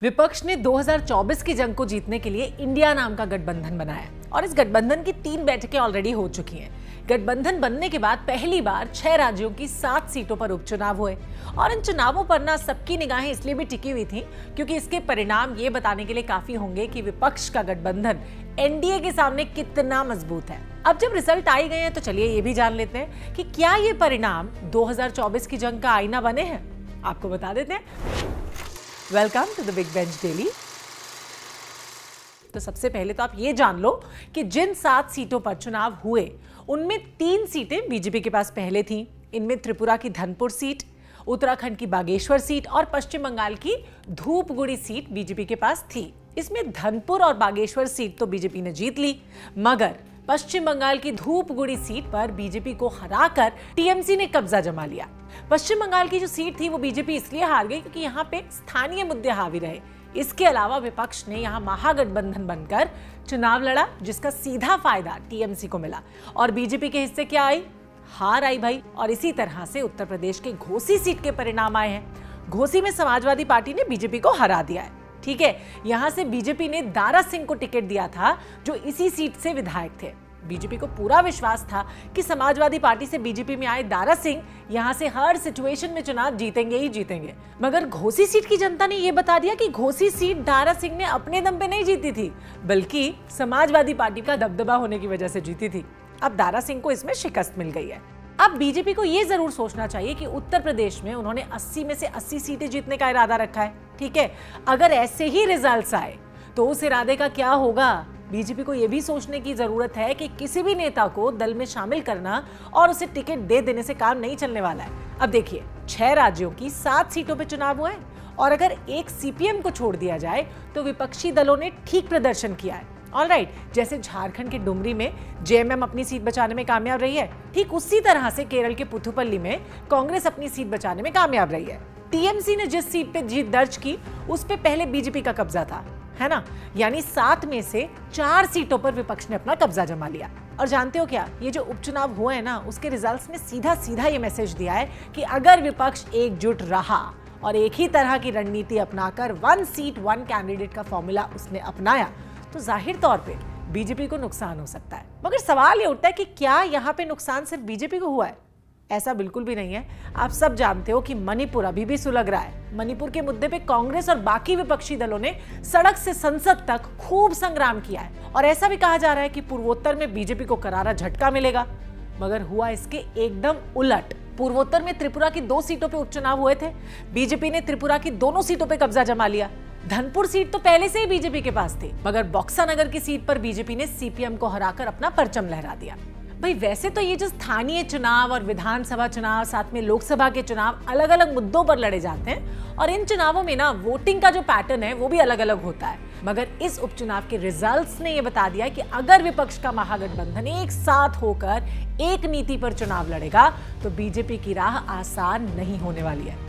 विपक्ष ने 2024 की जंग को जीतने के लिए इंडिया नाम का गठबंधन बनाया और इस गठबंधन की 3 बैठकें ऑलरेडी हो चुकी हैं। गठबंधन बनने के बाद पहली बार 6 राज्यों की 7 सीटों पर उपचुनाव हुए और इन चुनावों पर ना सबकी निगाहें इसलिए भी टिकी हुई थी क्योंकि इसके परिणाम ये बताने के लिए काफी होंगे कि विपक्ष का गठबंधन एनडीए के सामने कितना मजबूत है। अब जब रिजल्ट आ गए हैं तो चलिए ये भी जान लेते हैं कि क्या ये परिणाम 2024 की जंग का आईना बने हैं। आपको बता देते हैं। Welcome to the big bench daily. तो सबसे पहले तो आप ये जान लो कि जिन 7 सीटों पर चुनाव हुए उनमें 3 सीटें बीजेपी के पास पहले थीं। इनमें त्रिपुरा की धनपुर सीट, उत्तराखंड की बागेश्वर सीट और पश्चिम बंगाल की धूपगुड़ी सीट बीजेपी के पास थी। इसमें धनपुर और बागेश्वर सीट तो बीजेपी ने जीत ली, मगर पश्चिम बंगाल की धूपगुड़ी सीट पर बीजेपी को हराकर टीएमसी ने कब्जा जमा लिया। पश्चिम बंगाल की जो सीट थी वो बीजेपी इसलिए हार गई क्योंकि यहाँ पे स्थानीय मुद्दे हावी रहे। इसके अलावा विपक्ष ने यहाँ महागठबंधन बनकर चुनाव लड़ा जिसका सीधा फायदा टीएमसी को मिला और बीजेपी के हिस्से क्या आई? हार आई भाई। और इसी तरह से उत्तर प्रदेश के घोसी सीट के परिणाम आए हैं। घोसी में समाजवादी पार्टी ने बीजेपी को हरा दिया है। ठीक है, यहां से बीजेपी ने दारा सिंह को टिकट दिया था जो इसी सीट से विधायक थे। बीजेपी को पूरा विश्वास था कि समाजवादी पार्टी से बीजेपी में आए दारा सिंह यहां से हर सिचुएशन में चुनाव जीतेंगे ही जीतेंगे। मगर घोसी सीट की जनता ने यह बता दिया कि घोसी सीट दारा सिंह ने अपने दम पे नहीं जीती थी बल्कि समाजवादी पार्टी का दबदबा होने की वजह से जीती थी। अब दारा सिंह को इसमें शिकस्त मिल गई है। अब बीजेपी को यह जरूर सोचना चाहिए कि उत्तर प्रदेश में उन्होंने 80 में से 80 सीटें जीतने का इरादा रखा है। ठीक है, अगर ऐसे ही रिजल्ट्स आए तो उस इरादे का क्या होगा? बीजेपी को यह भी सोचने की जरूरत है कि किसी भी नेता को दल में शामिल करना और उसे टिकट दे देने से काम नहीं चलने वाला है। अब देखिए, 6 राज्यों की 7 सीटों पर चुनाव हुए और अगर एक सीपीएम को छोड़ दिया जाए तो विपक्षी दलों ने ठीक प्रदर्शन किया है। ऑलराइट, जैसे झारखंड के डुमरी में जेएमएम अपनी सीट बचाने में कामयाब रही है, ठीक उसी तरह से केरल के पुथुपल्ली में कांग्रेस अपनी सीट बचाने में कामयाब रही है। टीएमसी ने जिस सीट पे जीत दर्ज की उस पे पहले बीजेपी का कब्जा था, है ना? यानी 7 में से 4 सीटों पर विपक्ष ने अपना कब्जा जमा लिया। और जानते हो क्या, ये जो उपचुनाव हुए हैं ना, उसके रिजल्ट्स ने सीधा सीधा ये मैसेज दिया है कि अगर विपक्ष एकजुट रहा और एक ही तरह की रणनीति अपनाकर 1 सीट 1 कैंडिडेट का फॉर्मूला उसने अपनाया तो जाहिर तौर पे बीजेपी को नुकसान हो सकता है। मगर सवाल ये उठता है कि क्या यहाँ पे नुकसान सिर्फ बीजेपी को हुआ है? ऐसा बिल्कुल भी नहीं है। आप सब जानते हो कि मणिपुर अभी भी सुलग रहा है। मणिपुर के मुद्दे पे कांग्रेस और बाकी विपक्षी दलों ने सड़क से संसद तक खूब संग्राम किया है और ऐसा भी कहा जा रहा है कि पूर्वोत्तर में बीजेपी को करारा झटका मिलेगा। मगर हुआ इसके एकदम उलट। पूर्वोत्तर में त्रिपुरा की 2 सीटों पे उपचुनाव हुए थे। बीजेपी ने त्रिपुरा की दोनों सीटों पे कब्जा जमा लिया। धनपुर सीट तो पहले से ही बीजेपी के पास थी, मगर बॉक्सानगर की सीट पर बीजेपी ने सीपीएम को हराकर अपना परचम लहरा दिया। भाई वैसे तो ये जो स्थानीय चुनाव और विधानसभा चुनाव साथ में लोकसभा के चुनाव अलग अलग मुद्दों पर लड़े जाते हैं और इन चुनावों में ना वोटिंग का जो पैटर्न है वो भी अलग अलग होता है। मगर इस उपचुनाव के रिजल्ट्स ने ये बता दिया कि अगर विपक्ष का महागठबंधन एक साथ होकर एक नीति पर चुनाव लड़ेगा तो बीजेपी की राह आसान नहीं होने वाली है।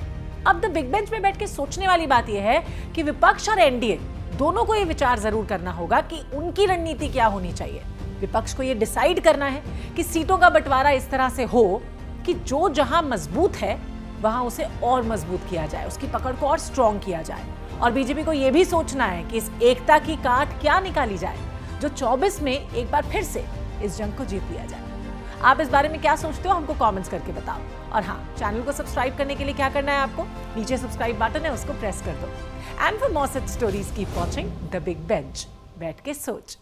अब द बिग बेंच में बैठ के सोचने वाली बात यह है कि विपक्ष और एनडीए दोनों को यह विचार जरूर करना होगा कि उनकी रणनीति क्या होनी चाहिए। विपक्ष को यह डिसाइड करना है कि सीटों का बंटवारा इस तरह से हो कि जो जहां मजबूत है वहां उसे और मजबूत किया जाए, उसकी पकड़ को और स्ट्रॉन्ग किया जाए। और बीजेपी को यह भी सोचना है कि इस एकता की काट क्या निकाली जाए जो 24 में एक बार फिर से इस जंग को जीत लिया जाए। आप इस बारे में क्या सोचते हो हमको कमेंट्स करके बताओ। और हाँ, चैनल को सब्सक्राइब करने के लिए क्या करना है आपको? नीचे सब्सक्राइब बटन है, उसको प्रेस कर दो। And for more such stories keep watching the big bench. बैठ के सोच।